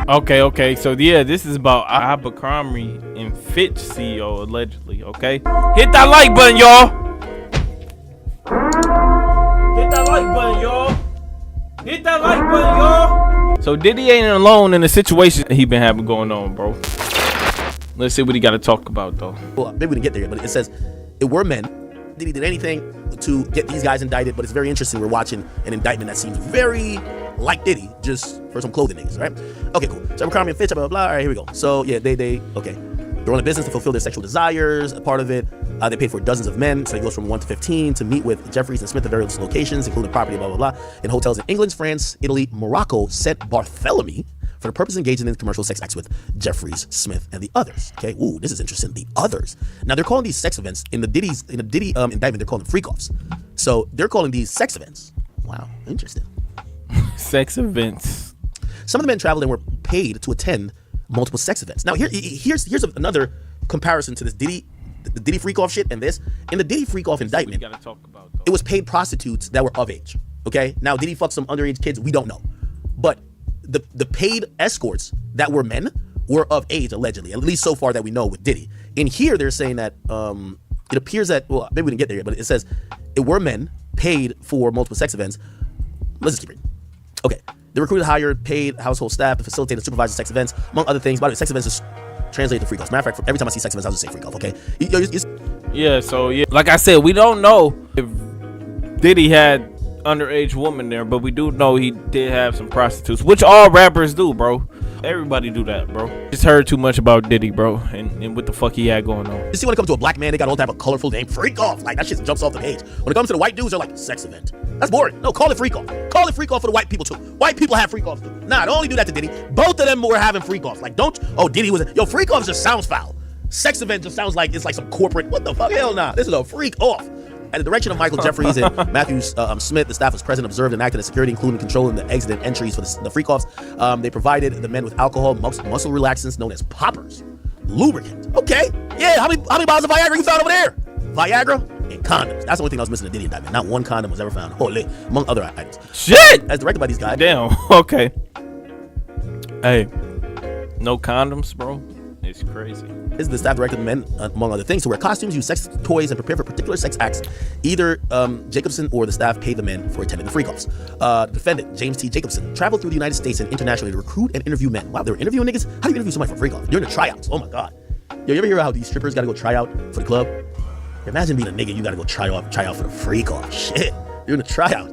Okay. So yeah, this is about Abercrombie and Fitch CEO allegedly. Okay, hit that like button, y'all. Hit that like button, y'all. Hit that like button, y'all. So Diddy ain't alone in the situation he been having going on, bro. Let's see what he got to talk about though. Well, maybe we didn't get there yet, but it says it were men. Diddy did anything to get these guys indicted, but it's very interesting. We're watching an indictment that seems very like Diddy, just for some clothing niggas, right? Okay, cool. So Abercrombie and Fitch, blah, blah, blah. All right, here we go. So yeah, okay. They're on a business to fulfill their sexual desires. A part of it, they paid for dozens of men. So it goes from 1 to 15 to meet with Jeffries and Smith at various locations, including property, blah, blah, blah, in hotels in England, France, Italy, Morocco, sent Bartholomew for the purpose of engaging in commercial sex acts with Jeffries, Smith, and the others. Okay, ooh, this is interesting. The others. Now they're calling these sex events in the Diddy indictment. They're calling them freak-offs. So they're calling these sex events. Wow, interesting. Sex events. Some of the men traveled and were paid to attend multiple sex events. Now here's another comparison to this the Diddy freak-off shit and this. In the Diddy freak-off indictment, you gotta talk about, it was paid prostitutes that were of age. Okay, now Diddy fucked some underage kids. We don't know, but the paid escorts that were men were of age, allegedly, at least so far that we know with Diddy. In here, they're saying that it appears that, well, maybe we didn't get there yet, but it says it were men paid for multiple sex events. Let's just keep reading. Okay, they recruited, hired, paid household staff to facilitate and supervise sex events, among other things. By the way, sex events is translated to freak-offs. Matter of fact, every time I see sex events, I'll just say freak-off, okay? Yeah, so yeah, like I said, we don't know if Diddy had underage woman there, but we do know he did have some prostitutes, which all rappers do, bro. Everybody do that, bro. Just heard too much about Diddy, bro, and what the fuck he had going on. You see, when it comes to a black man, they got all type of colorful name, freak off. Like that shit jumps off the page. When it comes to the white dudes, they're like sex event. That's boring. No, call it freak off. Call it freak off for the white people too. White people have freak offs too. Nah, don't only do that to Diddy. Both of them were having freak offs. Like Diddy was freak offs just sounds foul. Sex event just sounds like it's like some corporate. What the fuck? Hell nah. This is a freak off. At the direction of Michael Jeffries and Matthew Smith, the staff was present, observed, and acted as security, including controlling the exit and entries for the freak-offs. They provided the men with alcohol, muscle relaxants known as poppers, lubricant. Okay, yeah. How many bottles of Viagra you found over there? Viagra and condoms. That's the only thing I was missing in the Diddy indictment. Not one condom was ever found. Holy, among other items. Shit. As directed by these guys. Damn. Okay. Hey, no condoms, bro. It's crazy. Is the staff directed men, among other things, to wear costumes, use sex toys, and prepare for particular sex acts. Either Jacobson or the staff paid the men for attending the freak-offs. The defendant, James T. Jacobson, traveled through the United States and internationally to recruit and interview men. Wow, they were interviewing niggas? How do you interview somebody for freak-off? During the tryouts. Oh my God. Yo, you ever hear how these strippers gotta go try out for the club? Imagine being a nigga, you gotta go try out for the freak-off. Shit. During the tryout.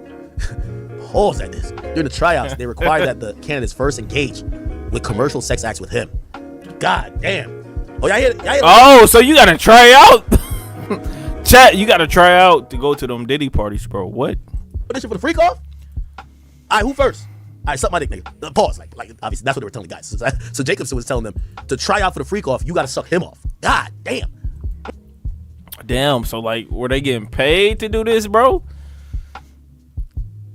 Pause at this. During the tryouts, they require that the candidates first engage with commercial sex acts with him. God damn. Oh, y'all hear oh, so you gotta try out. Chat, you gotta try out to go to them Diddy parties, bro. What? This shit for the freak off? Alright, who first? Alright, suck my dick, nigga. Pause. Like obviously that's what they were telling the guys. So Jacobson was telling them to try out for the freak off, you gotta suck him off. God damn. Damn, so like were they getting paid to do this, bro?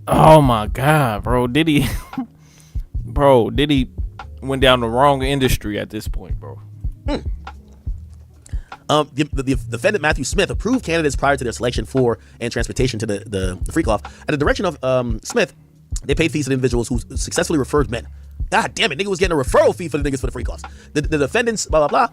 Oh my God, bro. Diddy went down the wrong industry at this point, bro. The defendant Matthew Smith approved candidates prior to their selection for and transportation to the freak-off. At the direction of Smith, they paid fees to the individuals who successfully referred men. God damn it, nigga was getting a referral fee for the niggas for the freak-offs. The defendants, blah, blah,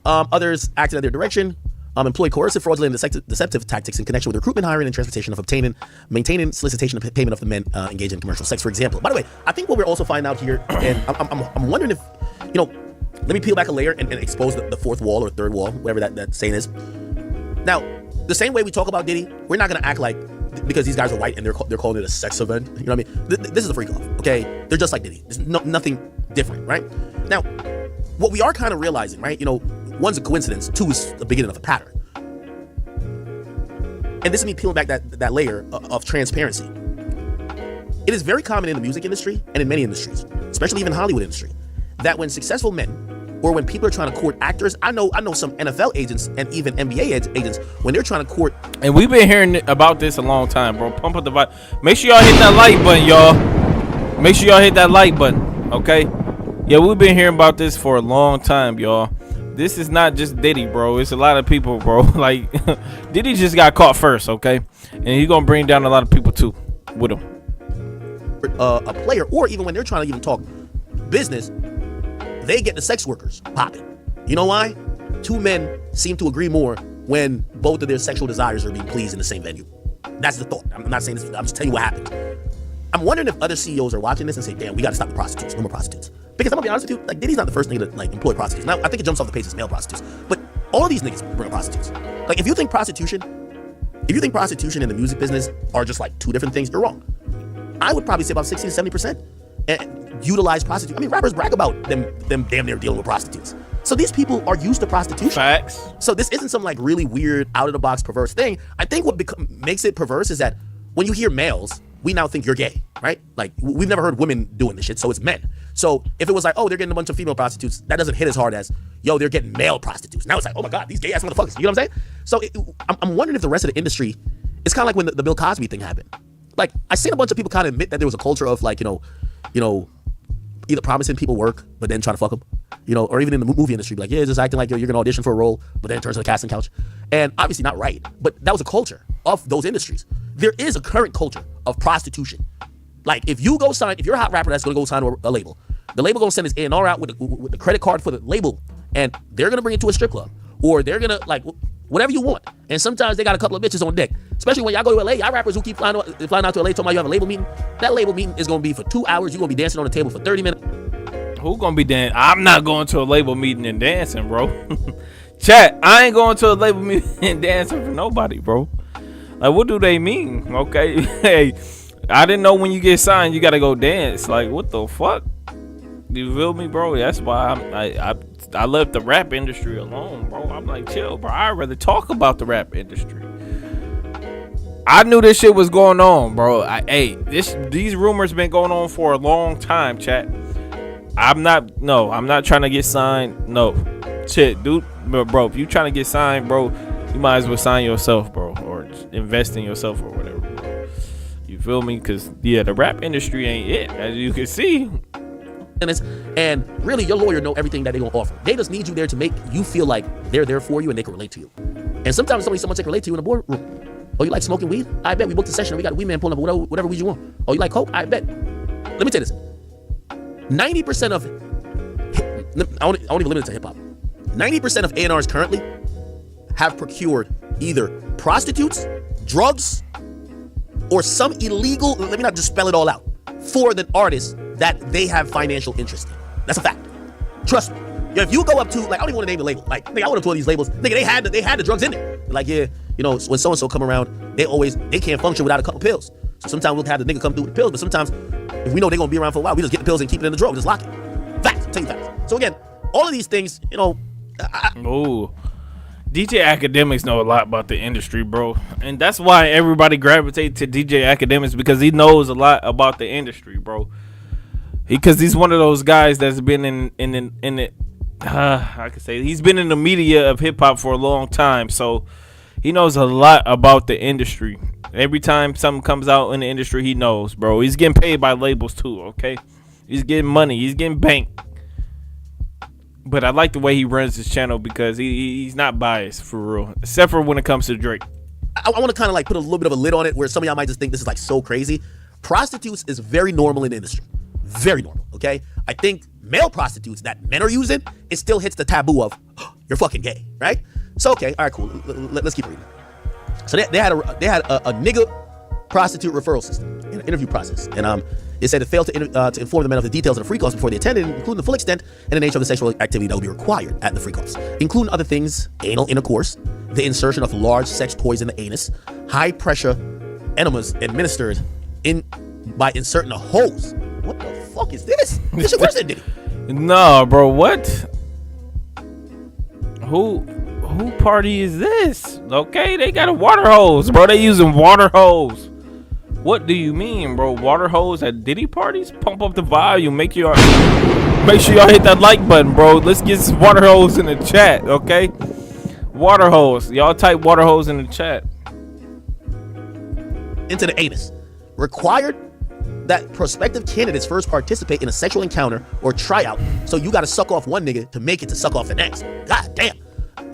blah. Others acted at their direction. Employed coercive, fraudulent, and deceptive tactics in connection with recruitment, hiring, and transportation of obtaining, maintaining, solicitation, and payment of the men engaged in commercial sex, for example. By the way, I think what we're also finding out here, and I'm wondering if, let me peel back a layer and expose the fourth wall or third wall, whatever that saying is. Now, the same way we talk about Diddy, we're not gonna act like because these guys are white and they're calling it a sex event. You know what I mean? This is a freak off. Okay, they're just like Diddy. There's nothing different, right? Now, what we are kind of realizing, right? One's a coincidence, two is the beginning of a pattern. And this is me peeling back that layer of transparency. It is very common in the music industry and in many industries, especially even Hollywood industry, that when successful men or when people are trying to court actors, I know some NFL agents and even NBA agents, when they're trying to court. And we've been hearing about this a long time, bro. Pump up the vibe. Make sure y'all hit that like button, y'all. Make sure y'all hit that like button, okay? Yeah, we've been hearing about this for a long time, y'all. This is not just Diddy, bro. It's a lot of people, bro. Like, Diddy just got caught first, okay? And he's gonna bring down a lot of people too with him. A player, or even when they're trying to even talk business, they get the sex workers popping. You know why? Two men seem to agree more when both of their sexual desires are being pleased in the same venue. That's the thought. I'm not saying this, I'm just telling you what happened. I'm wondering if other CEOs are watching this and say, damn, we gotta stop the prostitutes, no more prostitutes. Because I'm gonna be honest with you, like Diddy's not the first nigga to like employ prostitutes. Now I think it jumps off the page as male prostitutes, but all of these niggas bring up prostitutes. Like if you think prostitution and the music business are just like two different things, you're wrong. I would probably say about 60 to 70% utilize prostitutes. I mean, rappers brag about them damn near dealing with prostitutes. So these people are used to prostitution. Facts. So this isn't some like really weird, out of the box, perverse thing. I think what makes it perverse is that when you hear males, we now think you're gay, right? Like we've never heard women doing this shit, so it's men. So if it was like, oh, they're getting a bunch of female prostitutes, that doesn't hit as hard as, yo, they're getting male prostitutes. Now it's like, oh my God, these gay ass motherfuckers. You know what I'm saying? So I'm wondering if the rest of the industry, it's kind of like when the Bill Cosby thing happened. Like I seen a bunch of people kind of admit that there was a culture of like, you know, either promising people work, but then trying to fuck them, you know, or even in the movie industry, like, yeah, just acting like you're going to audition for a role, but then it turns to the casting couch. And obviously not right, but that was a culture of those industries. There is a current culture of prostitution. Like if you're a hot rapper that's going to go sign a label, the label going to send his A&R out with the credit card for the label, and they're going to bring it to a strip club, or they're going to like whatever you want. And sometimes they got a couple of bitches on deck, especially when y'all go to LA. Y'all rappers who keep flying out to LA talking about you have a label meeting. That label meeting is going to be for 2 hours. You're going to be dancing on the table for 30 minutes. Who gonna be dancing? I'm not going to a label meeting and dancing, bro. Chat, I ain't going to a label meeting and dancing for nobody, bro. Like, what do they mean? Okay, hey, I didn't know when you get signed, you gotta go dance. Like, what the fuck? You feel me, bro? That's why I left the rap industry alone, bro. I'm like, chill, bro. I'd rather talk about the rap industry. I knew this shit was going on, bro. These rumors been going on for a long time, chat. I'm not trying to get signed. No, shit, dude, bro. If you trying to get signed, bro, you might as well sign yourself, bro, or invest in yourself or whatever, bro. You feel me? Cause yeah, the rap industry ain't it, as you can see. And really, your lawyer know everything that they gonna offer. They just need you there to make you feel like they're there for you and they can relate to you. And sometimes someone can relate to you in the boardroom. Oh, you like smoking weed? I bet we booked a session. We got a weed man pulling up whatever weed you want. Oh, you like coke? I bet. Let me tell you this. 90% of, I won't even limit it to hip hop. 90% of A&Rs currently have procured either prostitutes, drugs, or some illegal, let me not just spell it all out, for the artists that they have financial interest in. That's a fact. Trust me. Yo, if you go up to, like, I don't even want to name the label. Like, nigga, I went up to all these labels. Nigga, they had the drugs in there. Like, yeah, you know, when so-and-so come around, they can't function without a couple pills. So sometimes we'll have the nigga come through with the pills, but sometimes if we know they're gonna be around for a while, we just get the pills and keep it in the drawer. We just lock it. Facts. I'll tell you facts. So again, all of these things, you know. DJ Akademiks know a lot about the industry, bro, and that's why everybody gravitates to DJ Akademiks, because he knows a lot about the industry, bro. Because he's one of those guys that's been in it. I could say he's been in the media of hip hop for a long time, so he knows a lot about the industry. Every time something comes out in the industry, he knows, bro. He's getting paid by labels too, okay? He's getting money. He's getting bank. But I like the way he runs his channel because he's not biased, for real. Except for when it comes to Drake. I want to kind of like put a little bit of a lid on it where some of y'all might just think this is like so crazy. Prostitutes is very normal in the industry. Very normal, okay? I think male prostitutes that men are using, it still hits the taboo of, oh, you're fucking gay, right? So, okay, all right, cool. Let's keep reading. So they had a nigga prostitute referral system, an interview process, and it said it failed to inform the men of the details of the free calls before they attended, including the full extent and the nature of the sexual activity that would be required at the free calls, including other things: anal intercourse, the insertion of large sex toys in the anus, high pressure enemas administered by inserting a hose. What the fuck is this? This shit worse than Diddy. No, bro, what? Who party is this? Okay, they got a water hose, bro. They using water hose. What do you mean, bro? Water hose at Diddy parties? Pump up the volume. Make sure y'all hit that like button, bro. Let's get some water hose in the chat, okay? Water hose. Y'all type water hose in the chat. Into the anus. Required that prospective candidates first participate in a sexual encounter or tryout. So you got to suck off one nigga to make it to suck off the next. God damn.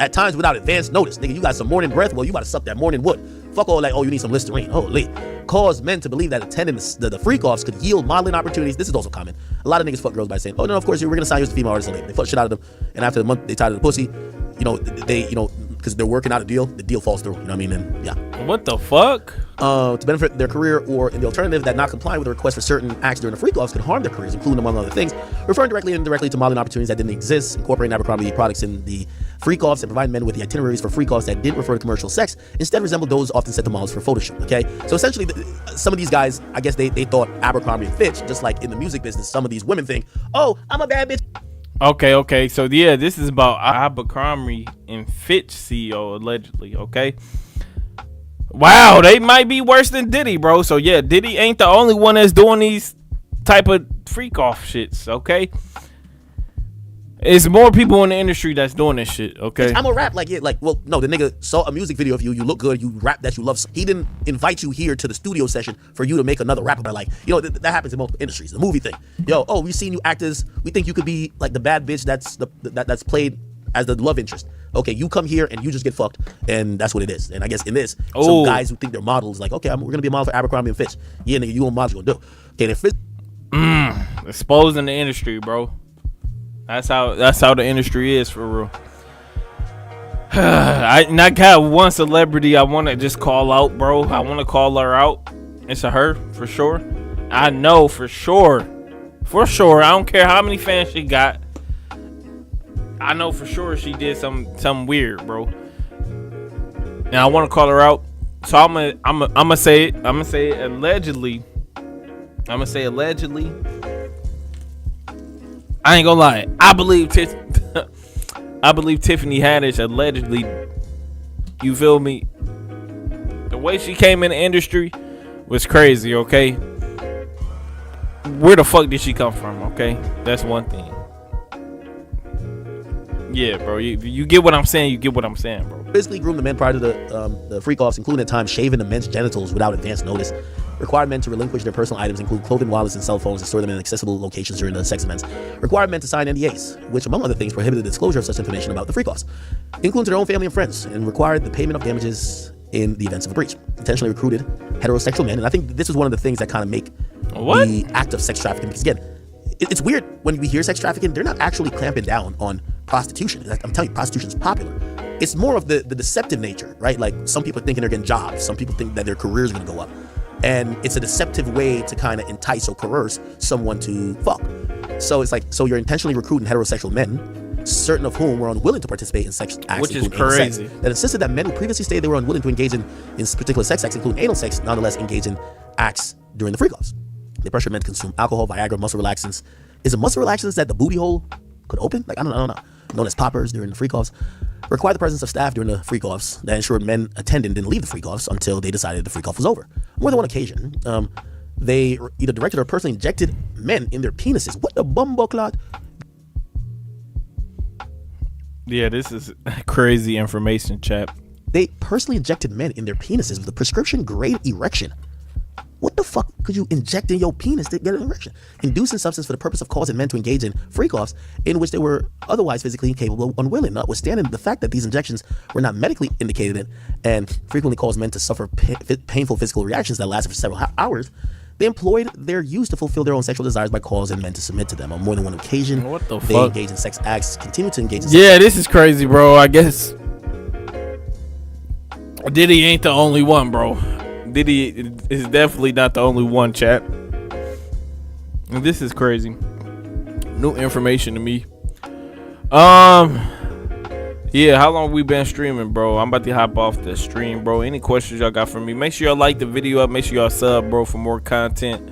At times without advance notice. Nigga, you got some morning breath. Well, you got to suck that morning wood. Fuck all like, oh, you need some Listerine. Holy. Caused men to believe that attending the freak-offs could yield modeling opportunities. This is also common. A lot of niggas fuck girls by saying, oh, no, of course, we're going to sign you as a female artist. They fuck shit out of them. And after the month, they tired of the pussy. Because they're working out a deal, the deal falls through. You know what I mean? And yeah. What the fuck? To benefit their career, or in the alternative, that not complying with a request for certain acts during the freak-offs could harm their careers, including, among other things, referring directly and indirectly to modeling opportunities that didn't exist, incorporating Abercrombie products in the freak-offs, and providing men with the itineraries for freak-offs that didn't refer to commercial sex, instead resembled those often set to models for photo shoot. Okay, so essentially, some of these guys, I guess they thought Abercrombie and Fitch, just like in the music business, some of these women think, oh, I'm a bad bitch. Okay. So yeah, this is about Abercrombie and Fitch CEO allegedly. Okay. Wow, they might be worse than Diddy, bro. So yeah, Diddy ain't the only one that's doing these type of freak off shits. Okay. It's more people in the industry that's doing this shit, okay? I'm a rap like, yeah, like, well, no, the nigga saw a music video of you, you look good, you rap that you love. He didn't invite you here to the studio session for you to make another rap about, like, you know, that happens in multiple industries. The movie thing. Yo, oh, we seen you actors, we think you could be like the bad bitch that's played as the love interest. Okay, you come here and you just get fucked, and that's what it is. And I guess in this, some guys who think they're models, like, okay, we're gonna be a model for Abercrombie and Fitch. Yeah, nigga, you want models, you gonna do. Okay, then Fitch. Exposing the industry, bro. That's how the industry is for real. I got one celebrity I want to just call out, bro. I want to call her out. It's a her for sure. I know for sure. For sure. I don't care how many fans she got. I know for sure she did something weird, bro. And I want to call her out. So I'm gonna say it. I'm gonna say it allegedly. I'm gonna say allegedly. I ain't gonna lie. I believe Tiffany Haddish allegedly. You feel me? The way she came in the industry was crazy. Okay, where the fuck did she come from? Okay, that's one thing. Yeah, bro. You get what I'm saying. You get what I'm saying, bro. Physically groomed the men prior to the freak-offs, including at times shaving the men's genitals without advance notice. Required men to relinquish their personal items, include clothing, wallets, and cell phones, and store them in accessible locations during the sex events. Required men to sign NDAs, which, among other things, prohibited the disclosure of such information about the freak-offs, including to their own family and friends, and required the payment of damages in the events of a breach. Intentionally recruited heterosexual men, and I think this is one of the things that kind of make the act of sex trafficking, because again, it's weird when we hear sex trafficking, they're not actually clamping down on prostitution. I'm telling you, prostitution is popular. It's more of the deceptive nature, right? Like, some people are thinking they're getting jobs. Some people think that their career is going to go up. And it's a deceptive way to kind of entice or coerce someone to fuck. So it's like, so you're intentionally recruiting heterosexual men, certain of whom were unwilling to participate in sex acts, which is crazy. That insisted that men who previously stated they were unwilling to engage in particular sex acts, including anal sex, nonetheless engage in acts during the freak-offs. They pressured men to consume alcohol, Viagra, muscle relaxants. Is it muscle relaxants that the booty hole could open? Like, I don't know. Known as poppers during the freak-offs. Required the presence of staff during the freak-offs that ensured men attending didn't leave the freak-offs until they decided the freak-off was over. More than one occasion, they either directed or personally injected men in their penises. What the bumbleclot? Yeah, this is crazy information, chap. They personally injected men in their penises with a prescription-grade erection. What the fuck could you inject in your penis to get an erection? Inducing substance for the purpose of causing men to engage in freak-offs in which they were otherwise physically incapable, unwilling, notwithstanding the fact that these injections were not medically indicated and frequently caused men to suffer painful physical reactions that lasted for several hours. They employed their use to fulfill their own sexual desires by causing men to submit to them. On more than one occasion, what the they fuck? engaged in sex acts, continue to engage in sex this is crazy, bro. I guess Diddy ain't the only one, bro. Diddy is definitely not the only one, chat. And this is crazy. New information to me. Yeah, how long we been streaming, bro? I'm about to hop off the stream, bro. Any questions y'all got for me? Make sure y'all like the video up. Make sure y'all sub, bro, for more content.